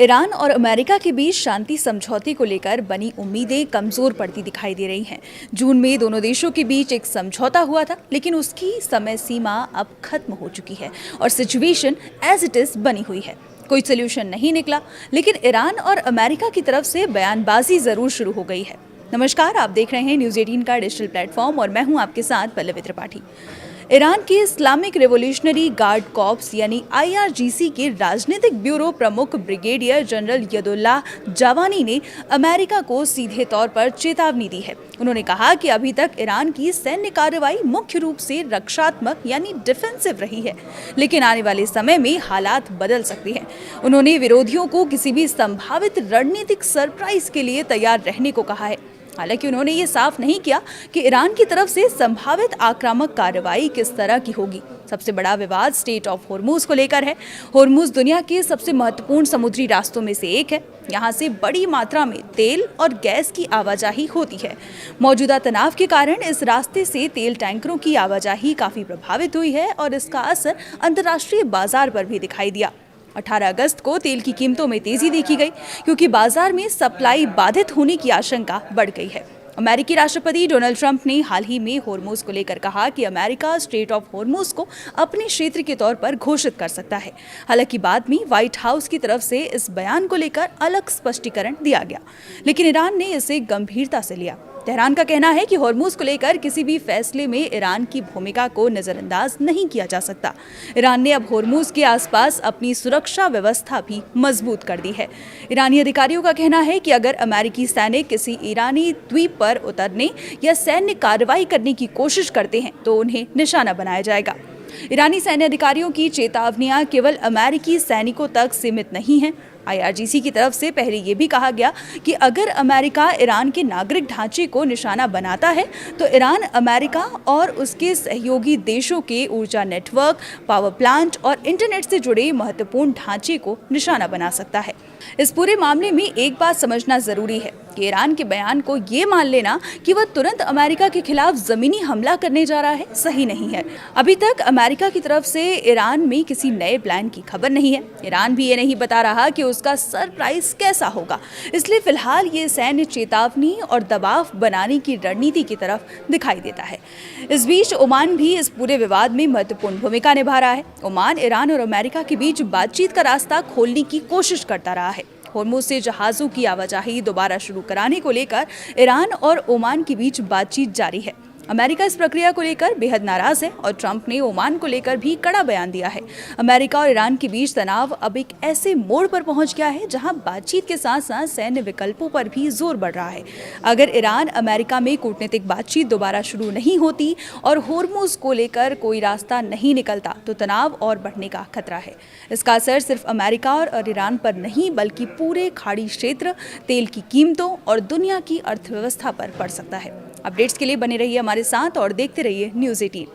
Iran और America के बीच शांति समझौते को लेकर बनी उम्मीदें कमजोर पड़ती दिखाई दे रही हैं। जून में दोनों देशों के बीच एक समझौता हुआ था, लेकिन उसकी समय सीमा अब खत्म हो चुकी है और सिचुएशन एज इट इज बनी हुई है। कोई सोल्यूशन नहीं निकला, लेकिन ईरान और अमेरिका की तरफ से बयानबाजी जरूर शुरू हो गई है। नमस्कार, आप देख रहे हैं न्यूज़ 18 का डिजिटल प्लेटफॉर्म और मैं हूं आपके साथ पल्लवी त्रिपाठी। ईरान के इस्लामिक रेवोल्यूशनरी गार्ड कॉर्प्स यानी IRGC के राजनीतिक ब्यूरो प्रमुख ब्रिगेडियर जनरल यदुल्लाह जावानी ने अमेरिका को सीधे तौर पर चेतावनी दी है। उन्होंने कहा कि अभी तक ईरान की सैन्य कार्रवाई मुख्य रूप से रक्षात्मक यानी डिफेंसिव रही है, लेकिन आने वाले समय में हालात बदल सकते हैं। उन्होंने विरोधियों को किसी भी संभावित रणनीतिक सरप्राइज के लिए तैयार रहने को कहा है। हालांकि उन्होंने ये साफ नहीं किया कि ईरान की तरफ से संभावित आक्रामक कार्रवाई किस तरह की होगी। सबसे बड़ा विवाद स्टेट ऑफ होर्मुज को लेकर है। होर्मुज दुनिया के सबसे महत्वपूर्ण समुद्री रास्तों में से एक है। यहाँ से बड़ी मात्रा में तेल और गैस की आवाजाही होती है। मौजूदा तनाव के कारण इस रास्ते से तेल टैंकरों की आवाजाही काफी प्रभावित हुई है और इसका असर अंतर्राष्ट्रीय बाजार पर भी दिखाई दिया। 18 अगस्त को तेल की कीमतों में तेजी देखी गई, क्योंकि बाजार में सप्लाई बाधित होने की आशंका बढ़ गई है। अमेरिकी राष्ट्रपति डोनाल्ड ट्रंप ने हाल ही में होर्मुज को लेकर कहा कि अमेरिका स्ट्रेट ऑफ होर्मुज को अपने क्षेत्र के तौर पर घोषित कर सकता है। हालांकि बाद में व्हाइट हाउस की तरफ से इस बयान को लेकर अलग स्पष्टीकरण दिया गया, लेकिन ईरान ने इसे गंभीरता से लिया। तेहरान का कहना है कि होर्मुज को लेकर किसी भी फैसले में ईरान की भूमिका को नजरअंदाज नहीं किया जा सकता। ईरान ने अब होर्मुज के आसपास अपनी सुरक्षा व्यवस्था भी मजबूत कर दी है। ईरानी अधिकारियों का कहना है कि अगर अमेरिकी सैनिक किसी ईरानी द्वीप पर उतरने या सैन्य कार्रवाई करने की कोशिश करते हैं तो उन्हें निशाना बनाया जाएगा। ईरानी सैन्य अधिकारियों की चेतावनियां केवल अमेरिकी सैनिकों तक सीमित नहीं हैं। IRGC की तरफ से पहले ये भी कहा गया कि अगर अमेरिका ईरान के नागरिक ढांचे को निशाना बनाता है तो ईरान अमेरिका और उसके सहयोगी देशों के ऊर्जा नेटवर्क, पावर प्लांट और इंटरनेट से जुड़े महत्वपूर्ण ढांचे को निशाना बना सकता है। इस पूरे मामले में एक बात समझना जरूरी है कि ईरान के बयान को ये मान लेना कि वह तुरंत अमेरिका के खिलाफ जमीनी हमला करने जा रहा है सही नहीं है। अभी तक अमेरिका की तरफ से ईरान में किसी नए प्लान की खबर नहीं है। ईरान भी ये नहीं बता रहा कि उसका सरप्राइज कैसा होगा, इसलिए फिलहाल ये सैन्य चेतावनी और दबाव बनाने की रणनीति की तरफ दिखाई देता है। इस बीच ओमान भी इस पूरे विवाद में महत्वपूर्ण भूमिका निभा रहा है। ओमान ईरान और अमेरिका के बीच बातचीत का रास्ता खोलने की कोशिश करता रहा है। होर्मुज से जहाज़ों की आवाजाही दोबारा शुरू कराने को लेकर ईरान और ओमान के बीच बातचीत जारी है। अमेरिका इस प्रक्रिया को लेकर बेहद नाराज है और ट्रंप ने ओमान को लेकर भी कड़ा बयान दिया है। अमेरिका और ईरान के बीच तनाव अब एक ऐसे मोड़ पर पहुंच गया है जहां बातचीत के साथ साथ सैन्य विकल्पों पर भी जोर बढ़ रहा है। अगर ईरान अमेरिका में कूटनीतिक बातचीत दोबारा शुरू नहीं होती और होर्मुज को लेकर कोई रास्ता नहीं निकलता तो तनाव और बढ़ने का खतरा है। इसका असर सिर्फ अमेरिका और ईरान पर नहीं बल्कि पूरे खाड़ी क्षेत्र, तेल की कीमतों और दुनिया की अर्थव्यवस्था पर पड़ सकता है। अपडेट्स के लिए बने रहिए हमारे साथ और देखते रहिए न्यूज़ 18।